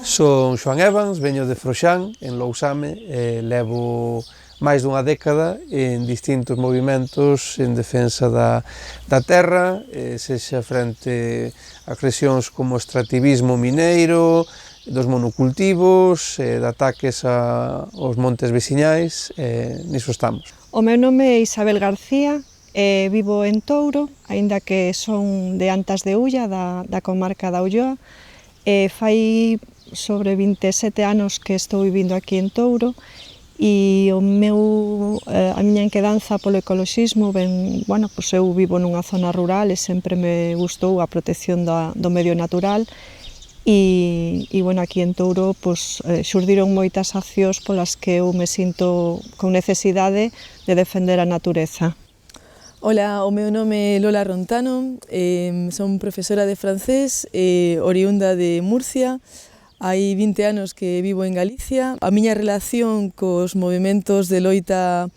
Son Xoán Evans, veño de Froxán, en Lousame, e levo máis dunha década en distintos movimentos en defensa da terra, sexa frente a cuestións como o extractivismo mineiro, dos monocultivos, de ataques aos montes veciñais, niso estamos. O meu nome é Isabel García, vivo en Touro, aínda que son de Antas de Ulla, da comarca da Ulloa. Fai sobre 27 anos que estou vivindo aquí en Touro e a miña inquedanza polo ecoloxismo pois eu vivo nunha zona rural e sempre me gustou a protección do medio natural e aquí en Touro pois, xurdiron moitas accións polas que eu me sinto con necesidade de defender a natureza. Ola, o meu nome é Lola Rontano, son profesora de francés, oriunda de Murcia. Hai 20 anos que vivo en Galicia. A miña relación cos movimentos de loita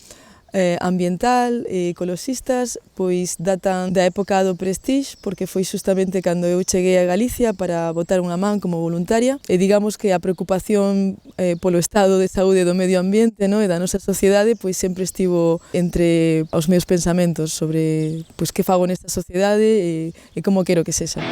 ambiental e ecoloxistas pois datan da época do Prestige, porque foi justamente cando eu cheguei a Galicia para botar unha man como voluntaria e digamos que a preocupación polo estado de saúde do medio ambiente, e da nosa sociedade pois sempre estivo entre os meus pensamentos sobre pois que fago nesta sociedade e como quero que sexa.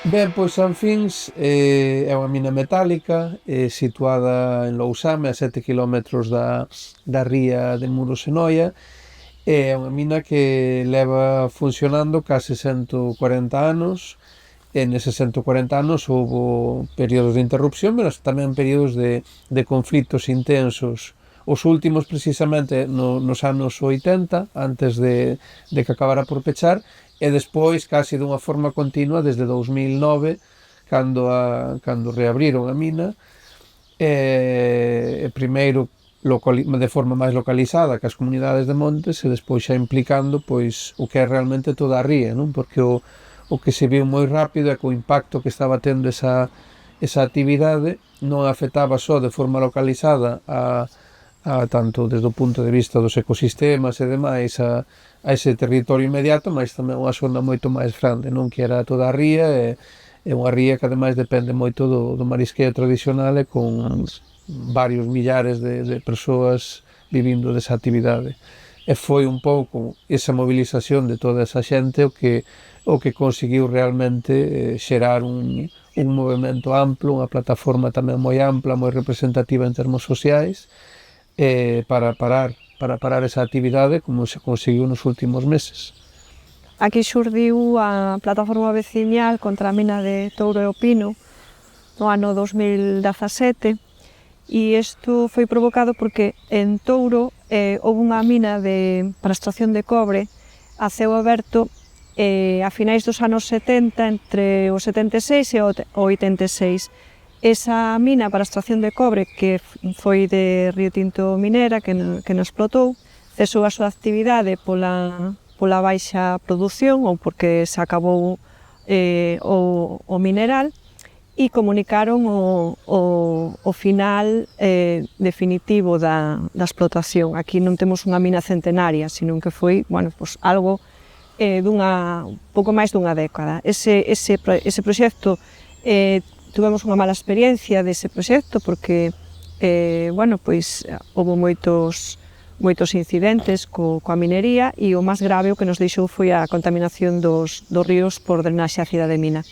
Ben, pois Sanfins é unha mina metálica situada en Lousame, a 7 km da ría de Muros e Noia. É unha mina que leva funcionando case 140 anos, e neses 140 anos houbo períodos de interrupción, pero tamén períodos de conflitos intensos. Os últimos precisamente nos anos 80, antes de que acabara por pechar, e despois case dunha forma continua desde 2009, cando reabriron a mina, primeiro de forma máis localizada que as comunidades de montes e despois xa implicando pois o que é realmente toda a ría, non? Porque o que se viu moi rápido é que o impacto que estaba tendo esa actividade non afectaba só de forma localizada a tanto desde o punto de vista dos ecosistemas e demais a ese territorio inmediato, mas tamén unha zona moito máis grande, non? Que era toda a ría e unha ría que ademais depende moito do marisqueo tradicional e con varios millares de persoas vivindo desa actividade. E foi un pouco esa movilización de toda esa xente o que conseguiu realmente xerar un movimento amplo, unha plataforma tamén moi ampla, moi representativa en termos sociais, para parar esa actividade como se conseguiu nos últimos meses. Aquí xurdiu a plataforma veciñal contra a mina de Touro e o Pino no ano 2017 e isto foi provocado porque en Touro houve unha mina para extracción de cobre a ceo aberto a finais dos anos 70, entre o 76 e o 86. Esa mina para extracción de cobre, que foi de Río Tinto Minera, que non explotou, cesou a súa actividade pola baixa produción ou porque se acabou o mineral e comunicaron o final definitivo da explotación. Aquí non temos unha mina centenaria, sino que foi algo pouco máis dunha década. Ese proxecto tuvemos unha mala experiencia dese proxecto porque houve moitos incidentes coa minería e o máis grave o que nos deixou foi a contaminación dos ríos por drenaxe ácida de mina.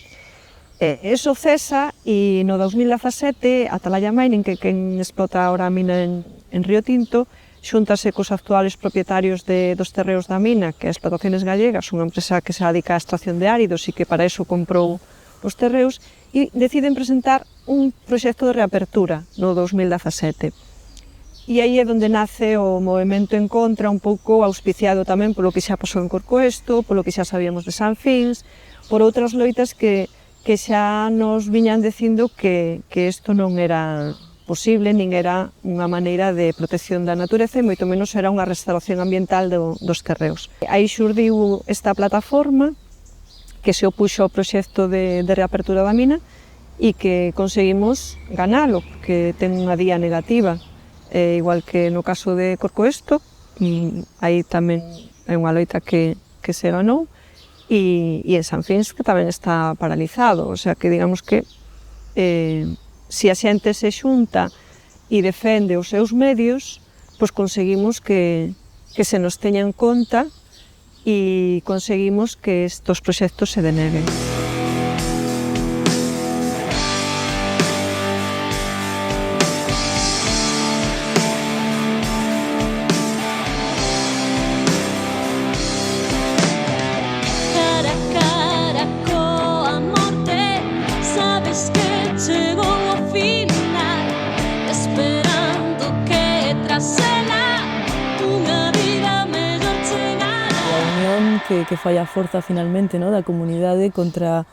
Eso cesa e no 2017 Atalaya Mining, que quen explota ahora a mina en Río Tinto, xúntase cos actuales propietarios dos terreos da mina, que é Explotaciones Gallegas, unha empresa que se dedica á extracción de áridos e que para iso comprou os terreos e deciden presentar un proxecto de reapertura no 2017. E aí é onde nace o movemento en contra, un pouco auspiciado tamén polo que xa pasou en Corcoesto, polo que xa sabíamos de Sanfins, por outras loitas que xa nos viñan dicindo que isto non era posible, nin era unha maneira de protección da natureza e moito menos era unha restauración ambiental dos terreos. Aí xurdiu esta plataforma que se opuxo ao proxecto de reapertura da mina e que conseguimos ganalo, que ten unha día negativa, igual que no caso de Corcoesto, aí tamén é unha loita que se ganou, e en Sanfins que tamén está paralizado, o sea que digamos que se a xente se xunta e defende os seus medios, pois conseguimos que se nos teña en conta e conseguimos que estos proxectos se deneguen. Que fai a forza finalmente, no, da comunidade contra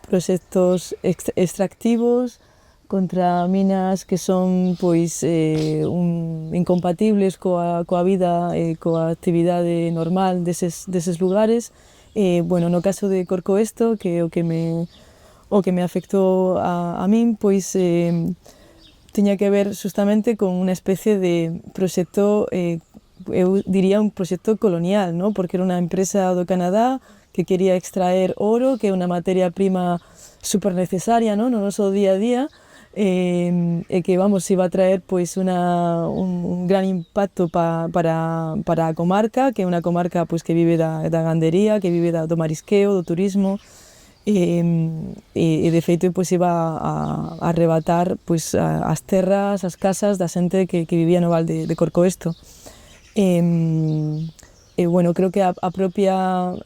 proxectos extractivos, contra minas que son pois incompatibles coa vida e coa actividade normal deses lugares. Bueno, no caso de Corcoesto, que o que me afectou a min, pois tiña que ver justamente con unha especie de proxecto eu diría un proxecto colonial, ¿no? Porque era unha empresa do Canadá que quería extraer oro, que é unha materia prima super necesaria, ¿no? No noso día a día, e que, vamos, iba a traer pois un gran impacto para a comarca, que é unha comarca pois que vive da gandería, que vive do marisqueo, do turismo, e de feito pois iba a arrebatar pois as terras, as casas da xente que vivía no val de Corcoesto. Bueno, creo que a propia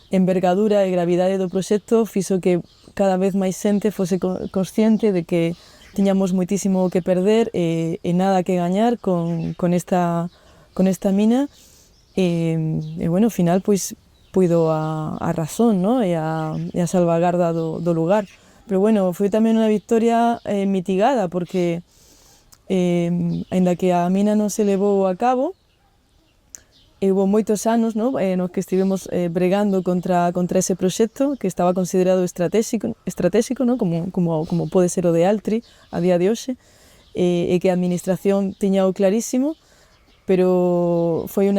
envergadura e gravidade do proxecto fixo que cada vez máis xente fose consciente de que tiñamos moitísimo que perder e nada que gañar con esta mina, e bueno, ao final pois puido a razón, ¿no? e a salvagarda do lugar. Pero bueno, foi tamén unha victoria mitigada, porque aínda que a mina non se levou a cabo, houve moitos anos, no, nos que estivemos bregando contra ese proxecto que estaba considerado estratégico, no, como pode ser o de Altri a día de hoxe, e que a administración tiña o clarísimo, pero foi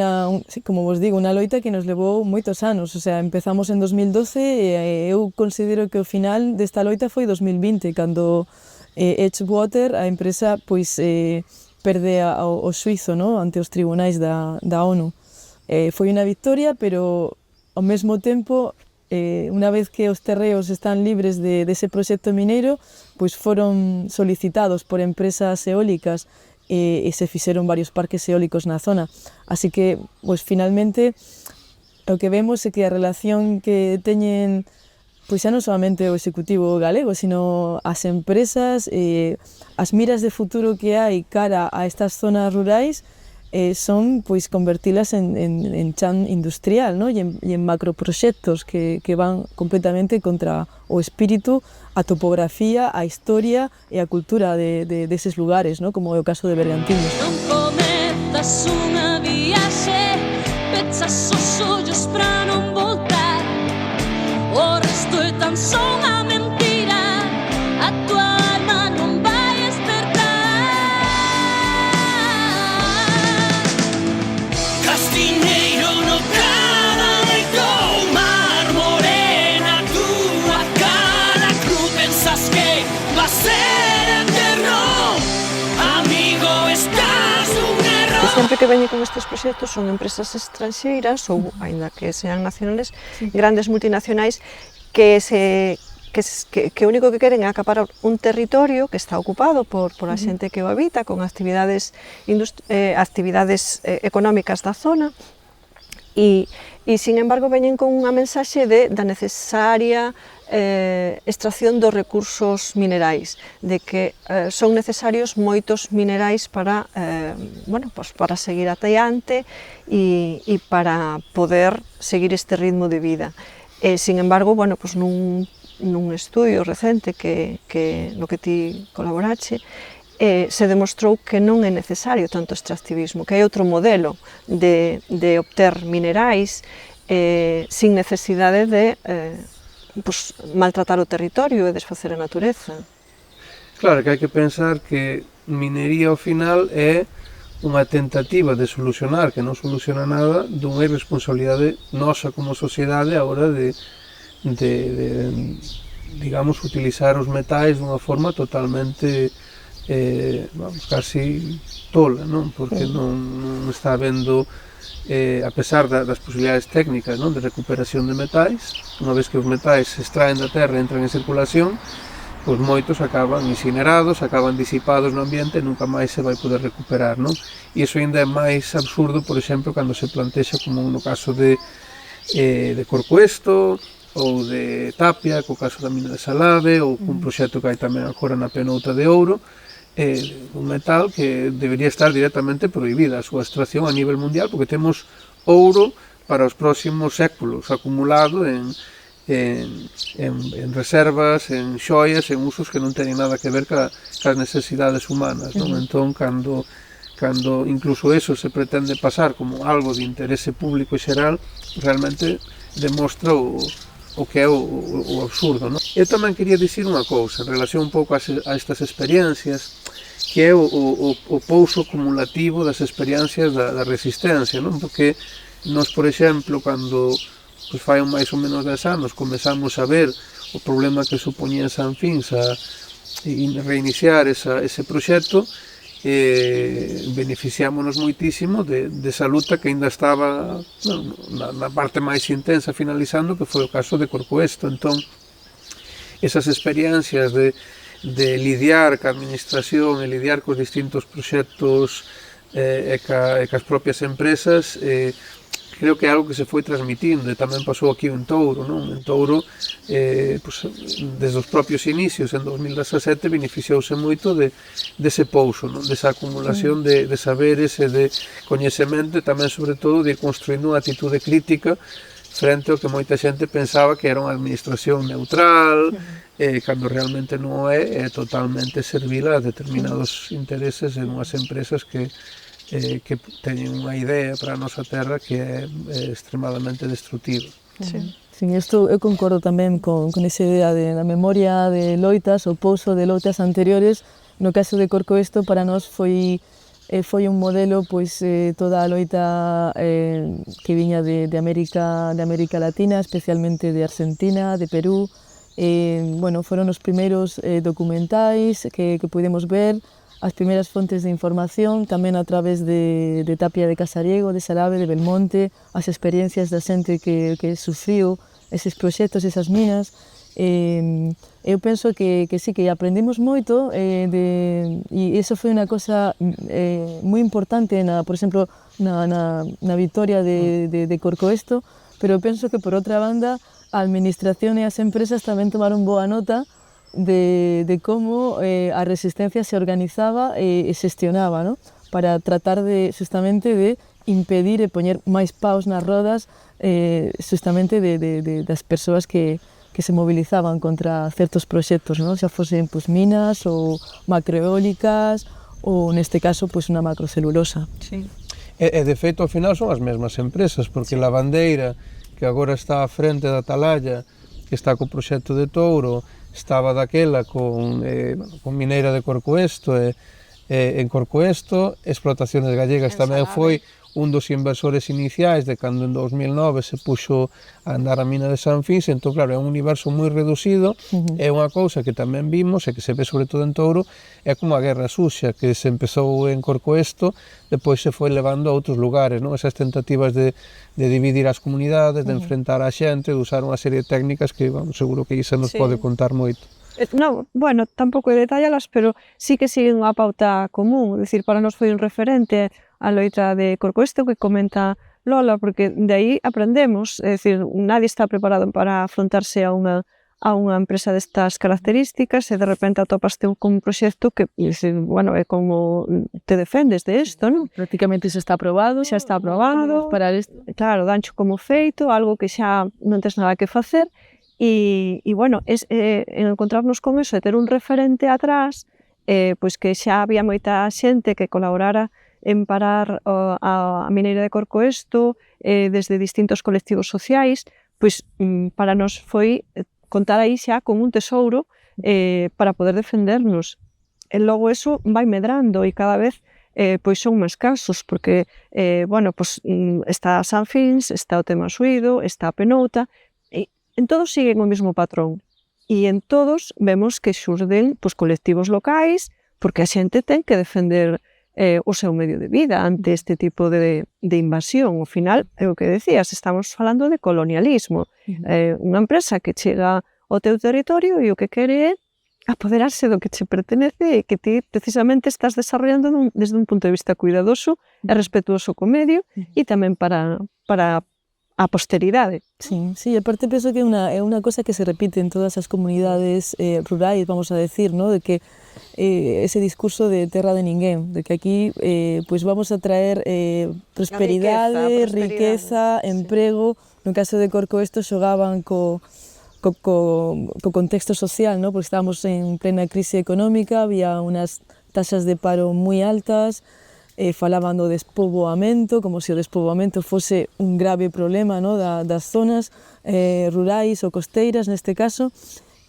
como vos digo, unha loita que nos levou moitos anos. O sea, empezamos en 2012 e eu considero que o final desta loita foi 2020, cando Edgewater, a empresa, pois perde o xuízo, no, ante os tribunais da ONU. Foi unha victoria, pero ao mesmo tempo, unha vez que os terreos están libres dese proxecto mineiro, pois foron solicitados por empresas eólicas e se fixeron varios parques eólicos na zona. Así que, pois finalmente, o que vemos é que a relación que teñen pois xa non solamente o executivo galego, sino as empresas, as miras de futuro que hai cara a estas zonas rurais, son pois convertilas en chan industrial, ¿no? e en macroproxectos que van completamente contra o espírito, a topografía, a historia e a cultura deses lugares, ¿no? Como é o caso de Bergantiños. Non cometas unha viaxe, pechas os ollos pra non voltar, o resto é tan só unha mentira, a tua alma non vai despertar. Castiñeiro no cadaleito, mar morena, tua cara cruz, pensas que va a ser eterno, amigo, estás un error. Sempre que veñen con estes proxectos son empresas estranxeiras ou, aínda que sean nacionales, grandes multinacionais que o único que queren é acaparar un territorio que está ocupado por a xente que o habita, con actividades económicas da zona, e e, sin embargo, veñen con unha mensaxe da necesaria extracción dos recursos minerais, de que son necesarios moitos minerais para, para seguir adiante e para poder seguir este ritmo de vida. Sin embargo, nun estudio recente no que ti colaborache, se demostrou que non é necesario tanto extractivismo, que hai outro modelo de obter minerais sin necesidade de maltratar o territorio e desfacer a natureza. Claro, que hai que pensar que minería ao final é unha tentativa de solucionar, que non soluciona nada, dunha irresponsabilidade nosa como sociedade a hora de digamos, utilizar os metais dunha forma totalmente casi tola, non? Porque non está habendo a pesar das posibilidades técnicas, non, de recuperación de metais, unha vez que os metais se extraen da terra e entran en circulación, pois moitos acaban incinerados, acaban disipados no ambiente e nunca máis se vai poder recuperar, non? E iso ainda é máis absurdo, por exemplo, cando se plantexa como no caso de Corcoesto ou de Tapia, co caso da mina de Salave, ou un proxecto que hai tamén agora na Penouta de Ouro, un metal que debería estar directamente prohibida a súa extracción a nivel mundial, porque temos ouro para os próximos séculos acumulado en reservas, en xoias, en usos que non teñen nada que ver cas necesidades humanas, non? Entón, cando incluso eso se pretende pasar como algo de interese público e xeral, realmente demostra o que é o absurdo, non? Eu tamén quería dicir unha cousa en relación un pouco a estas experiencias, que é o pouso acumulativo das experiencias da resistencia, non? Porque nós, por exemplo, cando fai máis ou menos 10 anos comezamos a ver o problema que supoñía Sanfins a reiniciar ese proxecto, beneficiámonos moitísimo desa luta que ainda estaba na parte máis intensa finalizando, que foi o caso de Corcoesto. Entón, esas experiencias de lidiar ca administración e lidiar cos distintos proxectos e cas propias empresas, creo que é algo que se foi transmitindo, e tamén pasou aquí en Touro, non? En Touro, desde os propios inicios, en 2017, beneficiouse moito dese pouso, non? Desa acumulación de saberes e de coñecemento, e tamén, sobre todo, de ir construindo unha atitude crítica frente ao que moita xente pensaba que era unha administración neutral, cando realmente non é totalmente servila a determinados intereses en unhas empresas que teñen unha idea para a nosa terra que é extremadamente destructiva. Sí. Sin isto eu concordo tamén con esa idea da memoria de loitas, o pouso de loitas anteriores. No caso de Corcoesto, para nós foi un modelo, pois toda a loita que viña de América Latina, especialmente de Argentina, de Perú. Foron os primeiros documentais que pudemos ver, as primeiras fontes de información, tamén a través de Tapia de Casariego, de Salave, de Belmonte, as experiencias da xente que sufriu eses proxectos, esas minas. Eu penso que sí, que aprendimos moito, e iso foi unha cosa moi importante, por exemplo, na vitoria de Corcoesto, pero penso que, por outra banda, a administración e as empresas tamén tomaron boa nota de como a resistencia se organizaba e xestionaba, ¿no? Para tratar justamente de impedir e poñer máis paus nas rodas justamente das persoas que se movilizaban contra certos proxectos, ¿no? Xa fosen minas ou macroeólicas ou, neste caso, unha macrocelulosa. Sí. E de feito, ao final, son as mesmas empresas, porque La Bandeira, que agora está á frente da Atalaya, que está co proxecto de Touro, estaba daquela con Mineira de Corcoesto, en Corcoesto, Explotaciones Gallegas tamén foi un dos inversores iniciais de cando en 2009 se puxo a andar a mina de Sanfins. Entón, claro, é un universo moi reducido. É unha cousa que tamén vimos e que se ve sobre todo en Touro, é como a guerra sucia que se empezou en Corcoesto, depois se foi levando a outros lugares, non? Esas tentativas de dividir as comunidades, de enfrentar a xente, de usar unha serie de técnicas que, seguro que Isa nos pode contar moito. No, tampouco detallalas, pero sí que siguen unha pauta común. É dicir, para nós foi un referente a loita de Corcoesto, que comenta Lola, porque de aí aprendemos, é dicir, nadie está preparado para afrontarse a unha empresa destas características e de repente atopaste con un proxecto que, dicir, bueno, é como te defendes de isto, non? Prácticamente xa está aprobado. Xa está aprobado, Para isto. claro, dancho como feito, algo que xa non tes nada que facer, e bueno, encontrarnos con eso e ter un referente atrás, pois que xa había moita xente que colaborara en parar a mineira de Corcoesto desde distintos colectivos sociais, pois para nós foi contar aí xa con un tesouro para poder defendernos. E logo eso vai medrando e cada vez pois son máis casos, porque bueno, pois, está a Sanfins, está o tema Suído, está a Penouta, e en todos siguen o mesmo patrón. E en todos vemos que xurden pois, colectivos locais, porque a xente ten que defender o seu medio de vida ante este tipo de invasión. Ao final, é o que decías, estamos falando de colonialismo. Unha empresa que chega ao teu territorio e o que quere é apoderarse do que che pertenece e que ti precisamente estás desarrollando desde un punto de vista cuidadoso e respetuoso co medio e tamén para a posteridade. Sí, sí, aparte penso que é unha cosa que se repite en todas as comunidades rurais, vamos a decir, ¿no? De que ese discurso de terra de ninguén, de que aquí pues vamos a traer prosperidade, riqueza, emprego. No caso de Corcoesto xogaban co contexto social, ¿no? Porque estábamos en plena crise económica, había unas taxas de paro moi altas, falaban do despoboamento, como se o despoboamento fose un grave problema, ¿no? das zonas rurais ou costeiras, neste caso,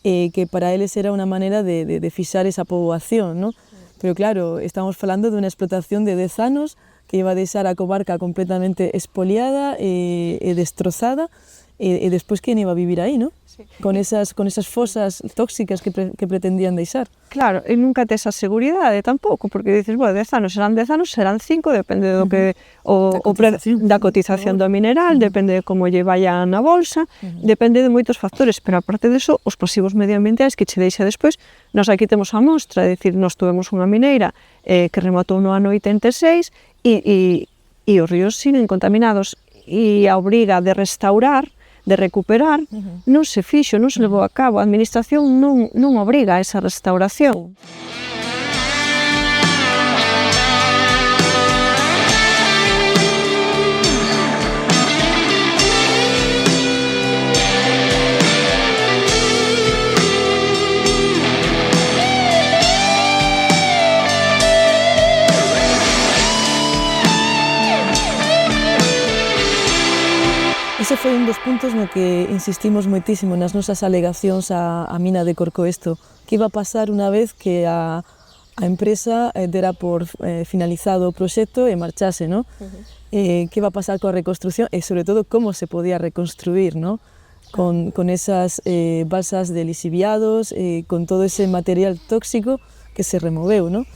que para eles era unha maneira de fixar esa poboación, ¿no? Pero claro, estamos falando de unha explotación de 10 anos que iba a deixar a comarca completamente expoliada e destrozada, e despois quen iba a vivir aí, ¿no? Sí. Con esas fosas tóxicas que pretendían deixar. Claro, e nunca tes a seguridade tampouco, porque dices, bueno, 10 anos, serán 5, depende do que da cotización do mineral, depende de como lle vaya na bolsa, depende de moitos factores, pero aparte diso, os pasivos medioambientais que che deixa despois, nós aquí temos a mostra, é dicir, nós tuvemos unha mineira que rematou no ano 86 e os ríos siguen contaminados, e a obriga de restaurar, de recuperar, non se fixo, non se levou a cabo. A administración non obriga a esa restauración. Ese foi un dos puntos no que insistimos moitísimo nas nosas alegacións á mina de Corcoesto, que iba a pasar unha vez que a empresa dera por finalizado o proxecto e marchase, ¿no? Que iba a pasar coa reconstrucción e, sobre todo, como se podía reconstruir, ¿no? Con esas balsas de lixiviados, con todo ese material tóxico que se removeu, ¿no?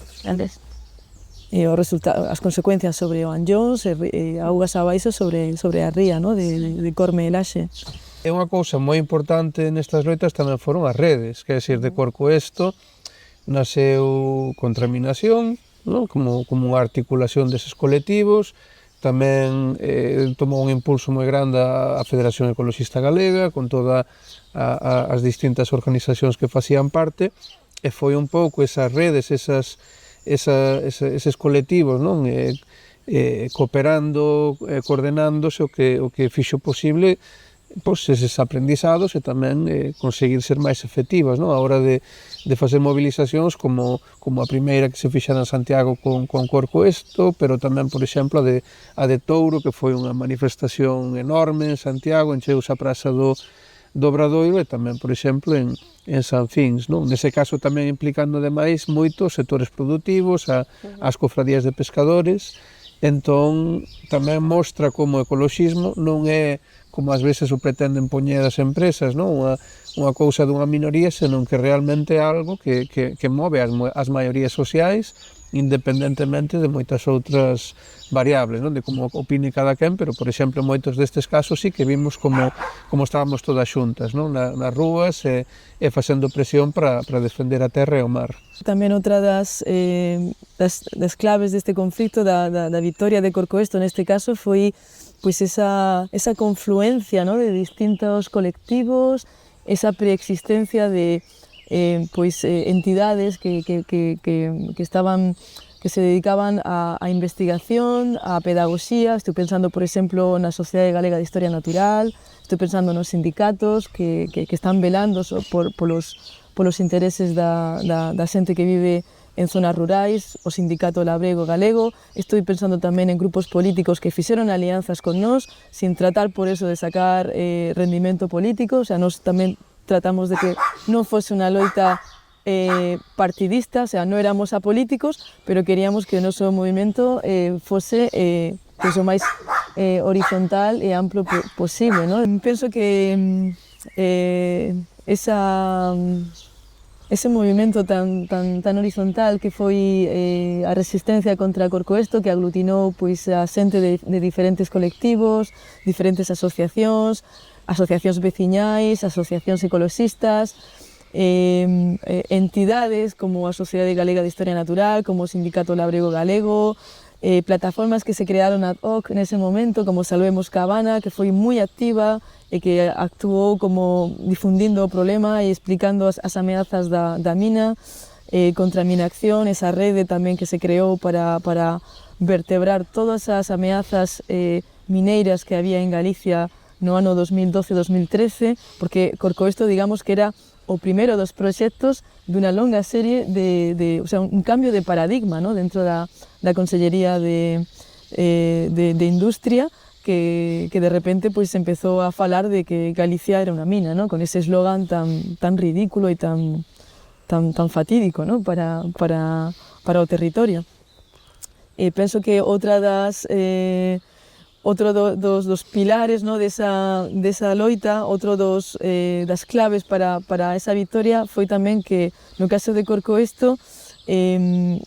E as consecuencias sobre o Anllóns e augas abaixo sobre a ría, ¿no? de Corme e Laxe. É unha cousa moi importante nestas loitas tamén foron as redes, que é dicir, de Corcoesto nasceu Contraminación, ¿no? como unha articulación deses colectivos, tamén tomou un impulso moi grande a Federación Ecologista Galega, con todas as distintas organizacións que facían parte, e foi un pouco esas redes, eses colectivos, non? Cooperando, coordenándose o que fixo posible pois, eses aprendizados e tamén conseguir ser máis efectivas, non? A hora de facer movilizacións como a primeira que se fixera en Santiago con Corcoesto, pero tamén, por exemplo, a de Touro, que foi unha manifestación enorme en Santiago, encheuse a praza do Obradoiro, e tamén, por exemplo, en Sanfins, non? Nese caso tamén implicando ademais moitos sectores produtivos, as cofradías de pescadores. Entón tamén mostra como o ecoloxismo non é como ás veces o pretenden poñer as empresas, non? Unha cousa dunha minoría, senón que realmente é algo que move as maiorías sociais, independentemente de moitas outras variables, non? De como opine cada quen, pero, por exemplo, moitos destes casos sí que vimos como estábamos todas xuntas, non? Nas rúas e facendo presión para defender a terra e o mar. Tamén outra das claves deste conflito da vitoria de Corcoesto, neste caso, foi pues esa confluencia, ¿no?, de distintos colectivos, esa preexistencia de entidades que se dedicaban a investigación, a pedagogía. Estou pensando, por exemplo, na Sociedade Galega de Historia Natural, estou pensando nos sindicatos que están velando polos intereses da xente que vive en zonas rurais, o Sindicato Labrego Galego. Estou pensando tamén en grupos políticos que fixeron alianzas con nós, sin tratar por eso de sacar rendimento político. O sea, nós tamén tratamos de que non fose unha loita partidista, o sea, non éramos apolíticos, pero queríamos que o noso movimento fose o máis horizontal e amplo posible, ¿no? Penso que ese movimento tan horizontal que foi a resistencia contra Corcoesto, que aglutinou pois a xente de diferentes colectivos, diferentes asociacións veciñais, asociacións ecoloxistas, entidades como a Sociedade Galega de Historia Natural, como o Sindicato Labrego Galego, plataformas que se crearon ad hoc nese momento, como Salvemos Cabana, que foi moi activa e que actuou como difundindo o problema e explicando as ameazas da mina, contra a Minacción, esa rede tamén que se creou para vertebrar todas as ameazas mineiras que había en Galicia no ano 2012-2013, porque Corcoesto, digamos que era o primeiro dos proxectos dunha longa serie o sea, un cambio de paradigma, ¿no?, dentro da Consellería de Industria, que de repente pues empezou a falar de que Galicia era unha mina, ¿no?, con ese eslogan tan ridículo e tan fatídico, ¿no?, para o territorio. E penso que outro dos pilares, ¿no?, desa loita, outro das claves para esa victoria foi tamén que no caso de Corcoesto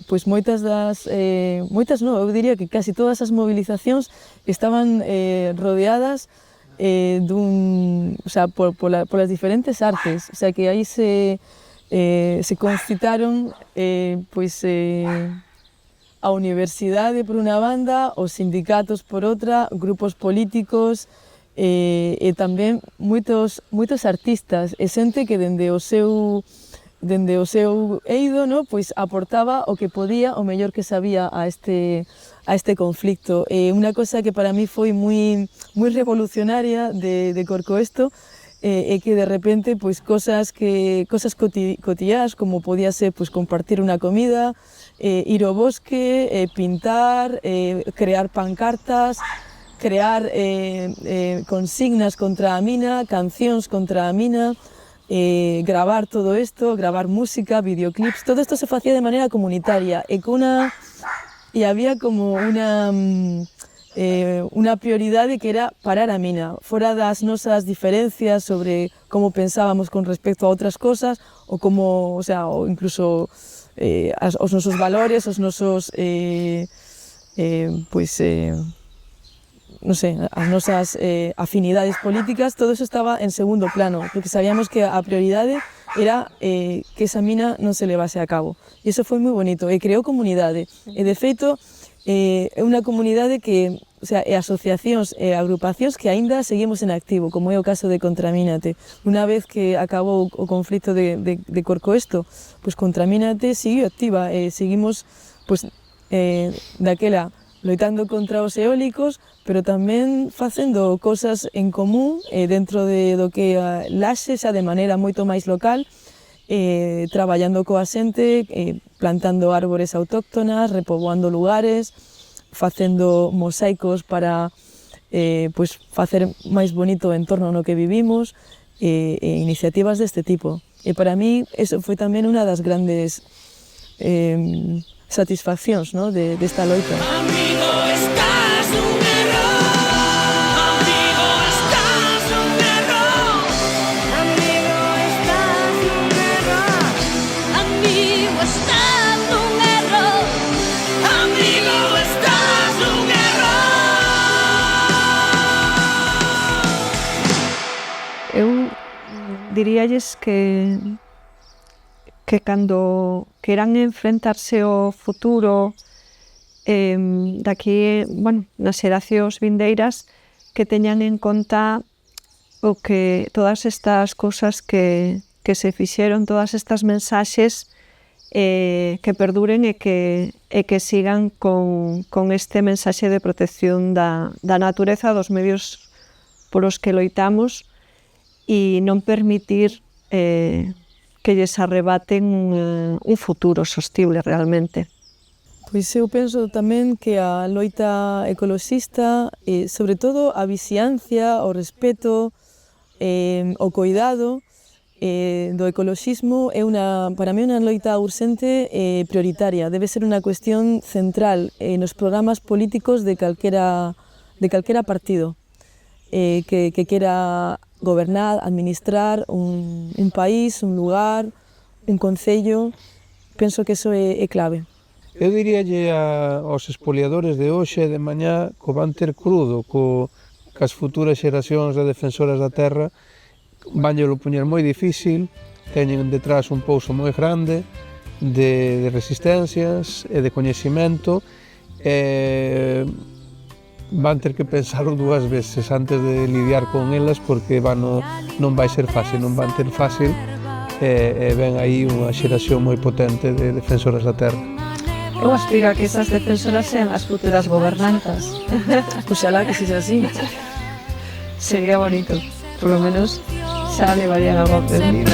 pois moitas non, eu diría que casi todas as movilizacións estaban rodeadas polas diferentes artes, o sea que aí se concitaron a universidade por unha banda, os sindicatos por outra, grupos políticos e tamén moitos artistas e xente que dende o seu eido, ¿no?, pois aportaba o que podía, o mellor que sabía a este conflicto. Unha cosa que para mí foi moi revolucionaria de Corcoesto é que de repente pois cosas cotidianas, como podía ser pois compartir unha comida, ir ao bosque, pintar, crear pancartas, crear consignas contra a mina, cancións contra a mina, gravar todo isto, gravar música, videoclips, todo isto se facía de maneira comunitaria e había como unha prioridade que era parar a mina, fora das nosas diferencias sobre como pensábamos con respecto a outras cosas ou como, o sea, ou incluso os nosos valores, os nosos non sei, as nosas afinidades políticas, todo eso estaba en segundo plano, porque sabíamos que a prioridade era que esa mina non se levase a cabo. E iso foi moi bonito, e creou comunidade. E de feito, é unha comunidade que, o sea, e asociacións e agrupacións que aínda seguimos en activo, como é o caso de Contramínate. Unha vez que acabou o conflito de Corcoesto, pois Contramínate seguiu activa e seguimos, pois, daquela loitando contra os eólicos, pero tamén facendo cosas en común dentro do que Laxe, xa de maneira moito máis local, traballando coa xente, plantando árbores autóctonas, repoboando lugares, facendo mosaicos para pois, facer máis bonito o entorno no que vivimos, iniciativas deste tipo. E para mí, eso foi tamén unha das grandes satisfaccións, ¿no?, desta loita. Amigo, estás nun error. Amigo, estás nun error. Amigo, estás nun error. Amigo, estás nun error. Amigo, estás nun error. Eu diríalles que cando queran enfrentarse ao futuro daqui, bueno, nas xeracións vindeiras, que teñan en conta o que todas estas cousas que se fixeron, todas estas mensaxes que perduren e que sigan con este mensaxe de protección da natureza, dos medios polos que loitamos, e non permitir que lles arrebaten un futuro sostible realmente. Pois eu penso tamén que a loita ecoloxista, sobre todo a vixiancia, o respeto, o coidado do ecoloxismo é para mí unha loita urxente e prioritaria. Debe ser unha cuestión central nos programas políticos de calquera partido que quera gobernar, administrar un país, un lugar, un concello. Penso que iso é clave. Eu diríalle aos expoliadores de hoxe e de mañá que van ter crudo cas futuras xeracións de defensoras da terra, vanllelo poñer moi difícil, teñen detrás un pouso moi grande de resistencias e de coñecimento, van ter que pensarlo dúas veces antes de lidiar con elas, porque non vai ser fácil, non van ter fácil, e ven aí unha xeración moi potente de defensoras da terra. Eu aspiro a que esas defensoras sean as futuras gobernantas. Oxalá que sexa así. Sería bonito, por lo menos xa levarían algo aprendido.